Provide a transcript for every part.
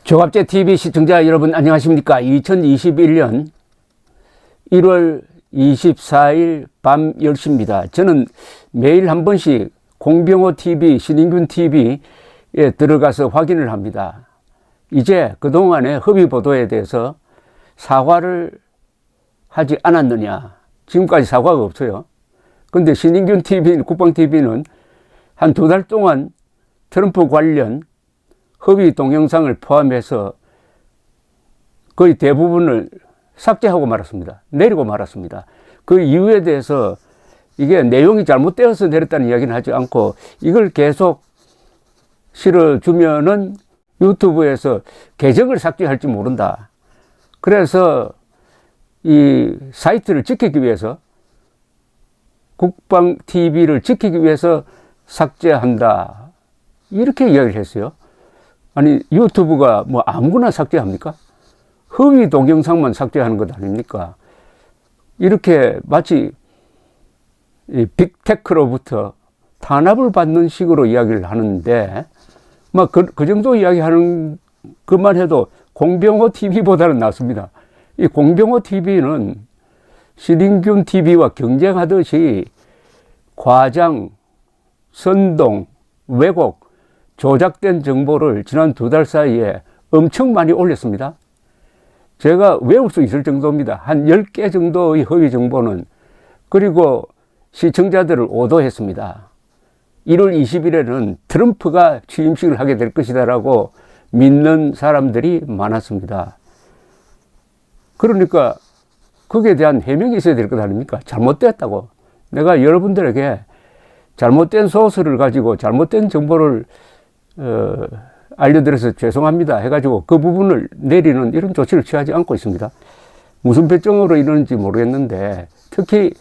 조갑제 TV 시청자 여러분 안녕하십니까? 2021년 1월 24일 밤 10시입니다. 저는 매일 한 번씩 공병호 TV, 신인균 TV에 들어가서 확인을 합니다. 이제 그동안의 허위 보도에 대해서 사과를 하지 않았느냐. 지금까지 사과가 없어요. 근데 신인균 TV, 국방 TV는 한 2달 동안 트럼프 관련 허위 동영상을 포함해서 거의 대부분을 삭제하고 말았습니다. 내리고 말았습니다. 그 이유에 대해서 이게 내용이 잘못되어서 내렸다는 이야기는 하지 않고 이걸 계속 실어주면은 유튜브에서 계정을 삭제할지 모른다. 그래서 이 사이트를 지키기 위해서 국방 TV를 지키기 위해서 삭제한다. 이렇게 이야기를 했어요. 아니 유튜브가 뭐 아무거나 삭제합니까? 허위 동영상만 삭제하는 것 아닙니까? 이렇게 마치 이 빅테크로부터 탄압을 받는 식으로 이야기를 하는데 막 그 정도 이야기하는 것만 해도 공병호 TV보다는 낫습니다. 이 공병호 TV는 신인균 TV와 경쟁하듯이 과장, 선동, 왜곡, 조작된 정보를 지난 2달 사이에 엄청 많이 올렸습니다. 제가 외울 수 있을 정도입니다. 한 10개 정도의 허위 정보는. 그리고 시청자들을 오도했습니다. 1월 20일에는 트럼프가 취임식을 하게 될 것이다라고 믿는 사람들이 많았습니다. 그러니까 거기에 대한 해명이 있어야 될 것 아닙니까? 잘못됐다고. 내가 여러분들에게 잘못된 소스를 가지고 잘못된 정보를 알려드려서 죄송합니다 해가지고 그 부분을 내리는 이런 조치를 취하지 않고 있습니다. 무슨 배경으로 이러는지 모르겠는데 특히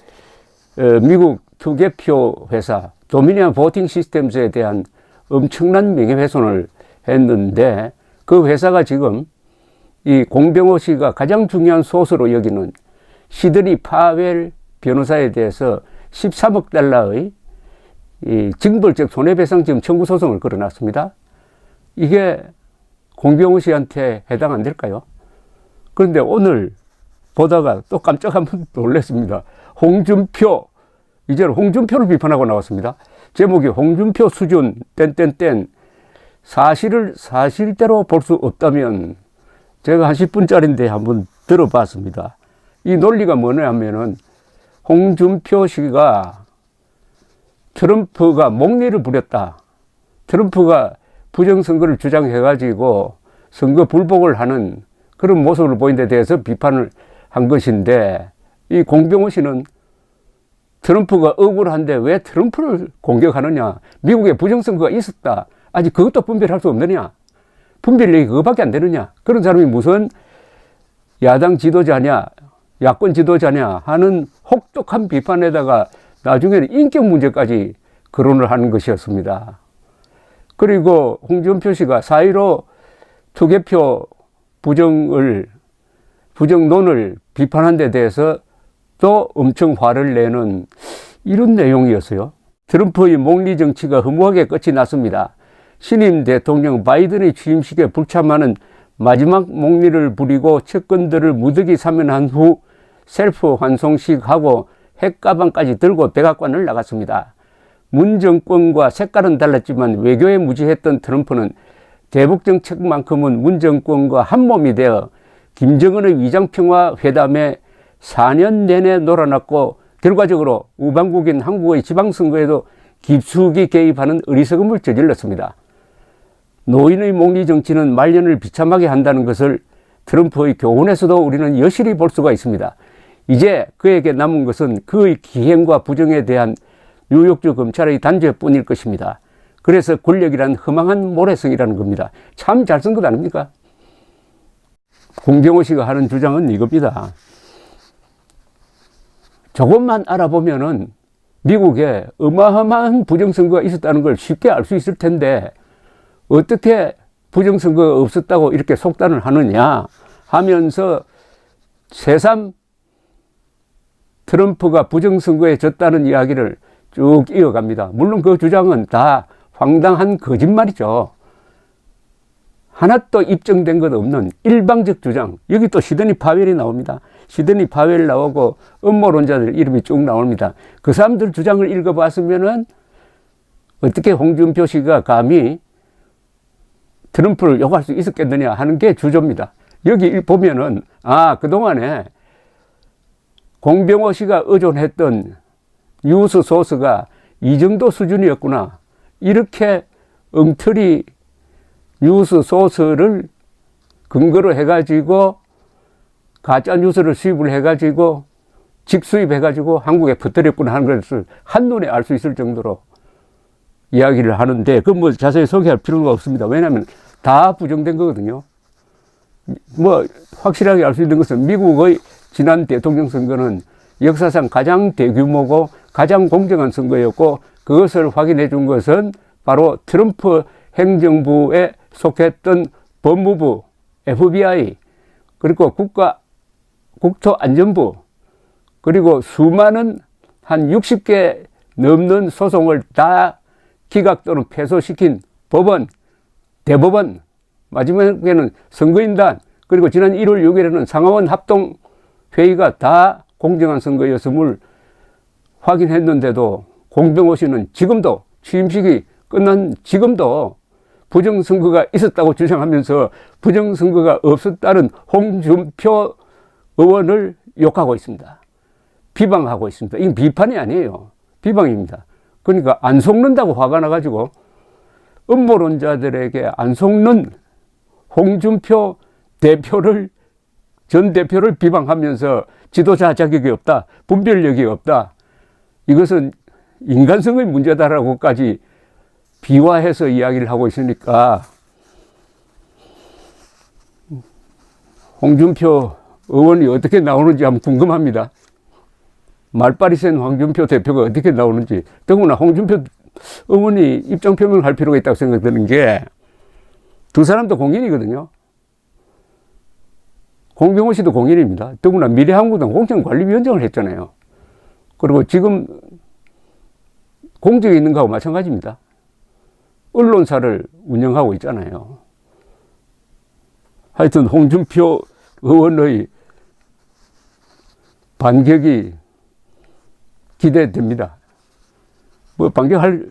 미국 투개표 회사 도미니언 보팅 시스템즈에 대한 엄청난 명예훼손을 했는데 그 회사가 지금 이 공병호 씨가 가장 중요한 소스로 여기는 시드니 파웰 변호사에 대해서 13억 달러의 이 징벌적 손해배상 지금 청구 소송을 걸어놨습니다. 이게 공병호 씨한테 해당 안 될까요? 그런데 오늘 보다가 또 깜짝 한번 놀랐습니다. 홍준표, 이제는 홍준표를 비판하고 나왔습니다. 제목이 홍준표 수준 땡땡땡 사실을 사실대로 볼 수 없다면 제가 한 10분짜리인데 한번 들어봤습니다. 이 논리가 뭐냐 하면은 홍준표 씨가 트럼프가 목리를 부렸다. 트럼프가 부정선거를 주장해가지고 선거 불복을 하는 그런 모습을 보인 데 대해서 비판을 한 것인데 이 공병호 씨는 트럼프가 억울한데 왜 트럼프를 공격하느냐. 미국에 부정선거가 있었다. 아직 그것도 분별할 수 없느냐. 분별력이 그거밖에 안 되느냐. 그런 사람이 무슨 야당 지도자냐 야권 지도자냐 하는 혹독한 비판에다가 나중에는 인격 문제까지 거론을 하는 것이었습니다. 그리고 홍준표 씨가 4.15 투개표 부정론을 비판한 데 대해서 또 엄청 화를 내는 이런 내용이었어요. 트럼프의 목리 정치가 허무하게 끝이 났습니다. 신임 대통령 바이든의 취임식에 불참하는 마지막 목리를 부리고 채권들을 무더기 사면한 후 셀프 환송식하고 핵가방까지 들고 백악관을 나갔습니다. 문 정권과 색깔은 달랐지만 외교에 무지했던 트럼프는 대북 정책만큼은 문 정권과 한몸이 되어 김정은의 위장평화 회담에 4년 내내 놀아났고 결과적으로 우방국인 한국의 지방선거에도 깊숙이 개입하는 어리석음을 저질렀습니다. 노인의 목리 정치는 말년을 비참하게 한다는 것을 트럼프의 교훈에서도 우리는 여실히 볼 수가 있습니다. 이제 그에게 남은 것은 그의 기행과 부정에 대한 뉴욕주 검찰의 단죄뿐일 것입니다. 그래서 권력이란 허망한 모래성이라는 겁니다. 참 잘 쓴 것 아닙니까? 공병호 씨가 하는 주장은 이겁니다. 조금만 알아보면은 미국에 어마어마한 부정선거가 있었다는 걸 쉽게 알 수 있을 텐데 어떻게 부정선거가 없었다고 이렇게 속단을 하느냐 하면서 새삼 트럼프가 부정선거에 졌다는 이야기를 쭉 이어갑니다. 물론 그 주장은 다 황당한 거짓말이죠. 하나도 입증된 것 없는 일방적 주장. 여기 또 시드니 파웰이 나옵니다. 시드니 파웰 나오고 음모론자들 이름이 쭉 나옵니다. 그 사람들 주장을 읽어봤으면은 어떻게 홍준표 씨가 감히 트럼프를 욕할 수 있었겠느냐 하는 게 주조입니다. 여기 보면은 그동안에 공병호 씨가 의존했던 뉴스 소스가 이 정도 수준이었구나. 이렇게 엉터리 뉴스 소스를 근거로 해가지고 가짜 뉴스를 수입을 해가지고 직수입해가지고 한국에 퍼뜨렸구나 하는 것을 한눈에 알 수 있을 정도로 이야기를 하는데 그 뭐 자세히 소개할 필요가 없습니다. 왜냐하면 다 부정된 거거든요. 뭐 확실하게 알 수 있는 것은 미국의 지난 대통령 선거는 역사상 가장 대규모고 가장 공정한 선거였고 그것을 확인해 준 것은 바로 트럼프 행정부에 속했던 법무부, FBI, 그리고 국토안전부, 그리고 수많은 한 60개 넘는 소송을 다 기각 또는 패소시킨 법원, 대법원, 마지막에는 선거인단, 그리고 지난 1월 6일에는 상하원 합동회의가 다 공정한 선거였음을 확인했는데도 공병호 씨는 지금도 취임식이 끝난 지금도 부정선거가 있었다고 주장하면서 부정선거가 없었다는 홍준표 의원을 욕하고 있습니다. 비방하고 있습니다. 이건 비판이 아니에요. 비방입니다. 그러니까 안 속는다고 화가 나가지고 음모론자들에게 안 속는 홍준표 전 대표를 비방하면서 지도자 자격이 없다, 분별력이 없다, 이것은 인간성의 문제다라고까지 비화해서 이야기를 하고 있으니까 홍준표 의원이 어떻게 나오는지 한번 궁금합니다. 말빨이 센 홍준표 대표가 어떻게 나오는지. 더구나 홍준표 의원이 입장 표명을 할 필요가 있다고 생각되는 게 두 사람도 공인이거든요. 공병호 씨도 공인입니다. 더구나 미래한국당 공천관리위원장을 했잖아요. 그리고 지금 공직에 있는 거하고 마찬가지입니다. 언론사를 운영하고 있잖아요. 하여튼 홍준표 의원의 반격이 기대됩니다. 뭐 반격할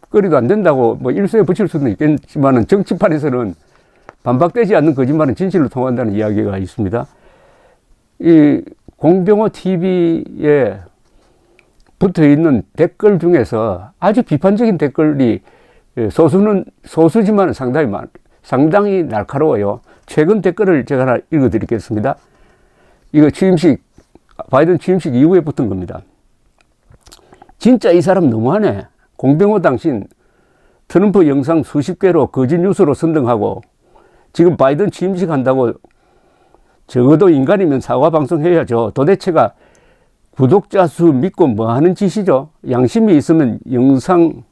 거리도 안 된다고 뭐 일소에 붙일 수는 있겠지만 정치판에서는 반박되지 않는 거짓말은 진실로 통한다는 이야기가 있습니다. 이 공병호 TV에 붙어 있는 댓글 중에서 아주 비판적인 댓글이 소수지만 상당히 날카로워요. 최근 댓글을 제가 하나 읽어드리겠습니다. 이거 바이든 취임식 이후에 붙은 겁니다. 진짜 이 사람 너무하네. 공병호 당신 트럼프 영상 수십 개로 거짓 뉴스로 선동하고 지금 바이든 취임식 한다고 적어도 인간이면 사과 방송해야죠. 도대체가 구독자 수 믿고 뭐 하는 짓이죠? 양심이 있으면 영상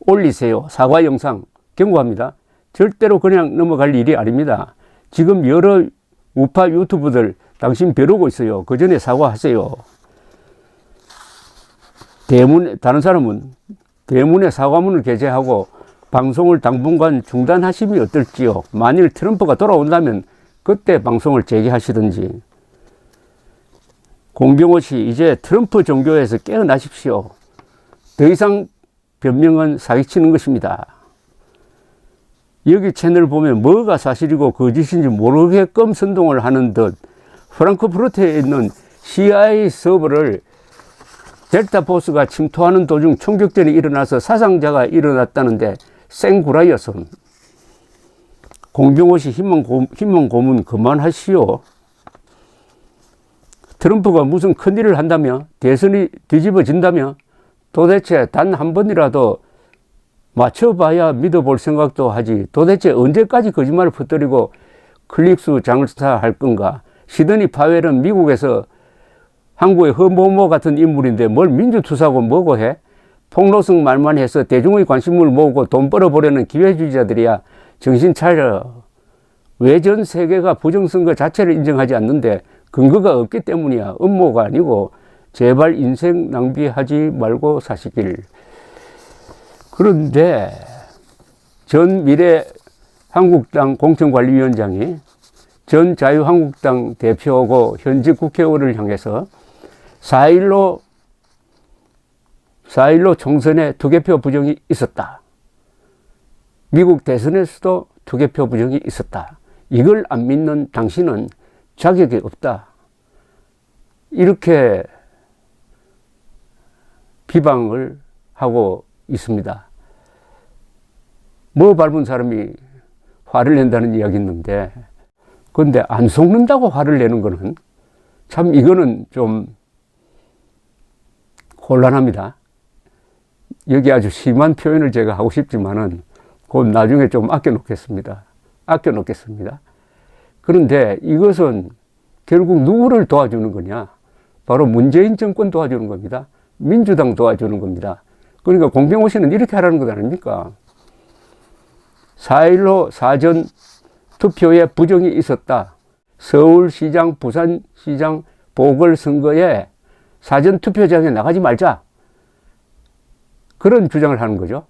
올리세요. 사과 영상 경고합니다. 절대로 그냥 넘어갈 일이 아닙니다. 지금 여러 우파 유튜브들 당신 벼르고 있어요. 그 전에 사과하세요. 다른 사람은 대문에 사과문을 게재하고 방송을 당분간 중단하시면 어떨지요. 만일 트럼프가 돌아온다면 그때 방송을 재개하시든지. 공병호 씨, 이제 트럼프 종교에서 깨어나십시오. 더 이상 변명은 사기치는 것입니다. 여기 채널 보면 뭐가 사실이고 거짓인지 모르게끔 선동을 하는 듯 프랑크푸르트에 있는 CIA 서버를 델타 포스가 침투하는 도중 총격전이 일어나서 사상자가 일어났다는데 생구라이었음. 공병호 씨 희망 고문 그만하시오. 트럼프가 무슨 큰일을 한다며 대선이 뒤집어진다며 도대체 단 한 번이라도 맞춰봐야 믿어볼 생각도 하지. 도대체 언제까지 거짓말을 퍼뜨리고 클릭수 장사할 건가. 시드니 파웰은 미국에서 한국의 허모모 같은 인물인데 뭘 민주투사고 뭐고 해? 폭로성 말만 해서 대중의 관심을 모으고 돈 벌어보려는 기회주의자들이야. 정신 차려. 왜 전 세계가 부정선거 자체를 인정하지 않는데 근거가 없기 때문이야. 음모가 아니고 제발 인생 낭비하지 말고 사시길. 그런데 전 미래 한국당 공천관리위원장이 전 자유한국당 대표고 현직 국회의원을 향해서 4.15 총선에 투개표 부정이 있었다. 미국 대선에서도 투개표 부정이 있었다. 이걸 안 믿는 당신은 자격이 없다. 이렇게 비방을 하고 있습니다. 뭐 밟은 사람이 화를 낸다는 이야기 있는데, 그런데 안 속는다고 화를 내는 거는 참 이거는 좀 곤란합니다. 여기 아주 심한 표현을 제가 하고 싶지만은 그건 나중에 좀 아껴놓겠습니다. 그런데 이것은 결국 누구를 도와주는 거냐? 바로 문재인 정권 도와주는 겁니다. 민주당 도와주는 겁니다. 그러니까 공병호 씨는 이렇게 하라는 것 아닙니까? 4.15 사전 투표에 부정이 있었다. 서울시장, 부산시장 보궐선거에 사전 투표장에 나가지 말자. 그런 주장을 하는 거죠.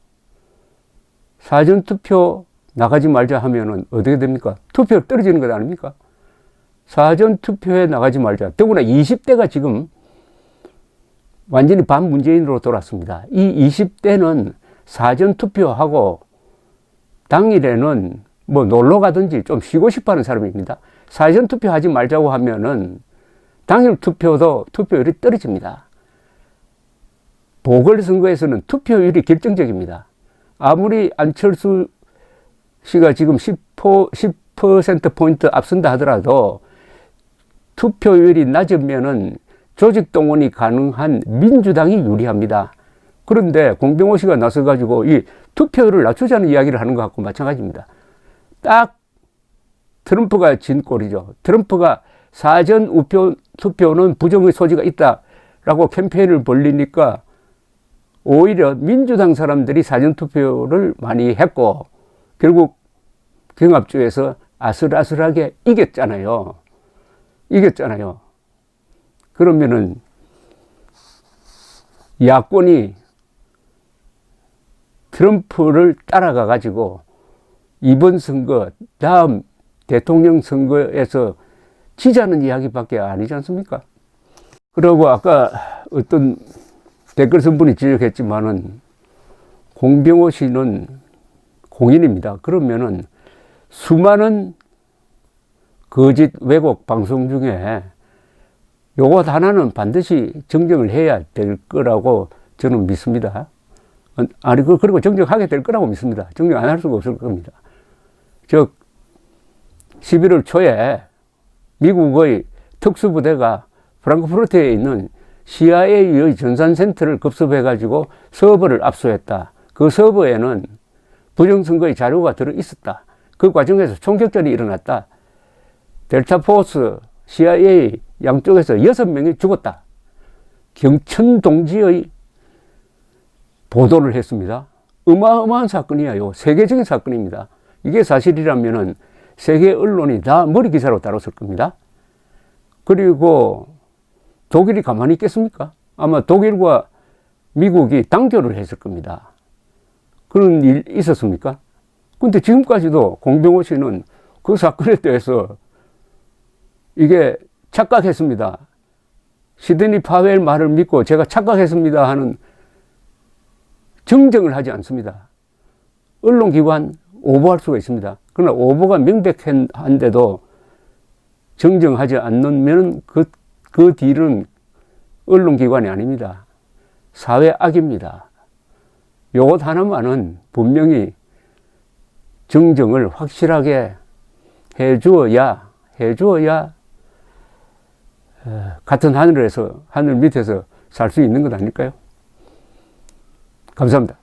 사전 투표 나가지 말자 하면은 어떻게 됩니까? 투표 떨어지는 것 아닙니까? 사전 투표에 나가지 말자. 더구나 20대가 지금 완전히 반문재인으로 돌았습니다. 이 20대는 사전 투표하고 당일에는 뭐 놀러 가든지 좀 쉬고 싶어 하는 사람입니다. 사전 투표하지 말자고 하면은 당일 투표도 투표율이 떨어집니다. 보궐선거에서는 투표율이 결정적입니다. 아무리 안철수 씨가 지금 10%포인트 앞선다 하더라도 투표율이 낮으면은 조직 동원이 가능한 민주당이 유리합니다. 그런데 공병호 씨가 나서가지고 이 투표율을 낮추자는 이야기를 하는 것 같고 마찬가지입니다. 딱 트럼프가 진 꼴이죠. 트럼프가 사전 투표는 부정의 소지가 있다라고 캠페인을 벌리니까 오히려 민주당 사람들이 사전 투표를 많이 했고 결국 경합주에서 아슬아슬하게 이겼잖아요. 그러면은 야권이 트럼프를 따라가 가지고 이번 선거, 다음 대통령 선거에서 지자는 이야기밖에 아니지 않습니까? 그리고 아까 어떤 댓글 선분이 지적했지만은 공병호 씨는 공인입니다. 그러면은 수많은 거짓 왜곡 방송 중에 요것 하나는 반드시 정정을 해야 될 거라고 저는 믿습니다. 아니, 그리고 정정하게 될 거라고 믿습니다. 정정 안 할 수가 없을 겁니다. 즉, 11월 초에 미국의 특수부대가 프랑크푸르트에 있는 CIA의 전산센터를 급습해가지고 서버를 압수했다. 그 서버에는 부정선거의 자료가 들어있었다. 그 과정에서 총격전이 일어났다. 델타포스, CIA 양쪽에서 6명이 죽었다. 경천동지의 보도를 했습니다. 어마어마한 사건이에요. 세계적인 사건입니다. 이게 사실이라면은 세계 언론이 다 머리 기사로 다뤘을 겁니다. 그리고 독일이 가만히 있겠습니까? 아마 독일과 미국이 단결을 했을 겁니다. 그런 일 있었습니까? 근데 지금까지도 공병호 씨는 그 사건에 대해서 이게 착각했습니다. 시드니 파웰 말을 믿고 제가 착각했습니다 하는 정정을 하지 않습니다. 언론기관 오보할 수가 있습니다. 그러나 오보가 명백한데도 정정하지 않으면 그 뒤는 언론기관이 아닙니다. 사회악입니다. 요것 하나만은 분명히 정정을 확실하게 해주어야 같은 하늘 밑에서 살 수 있는 것 아닐까요? 감사합니다.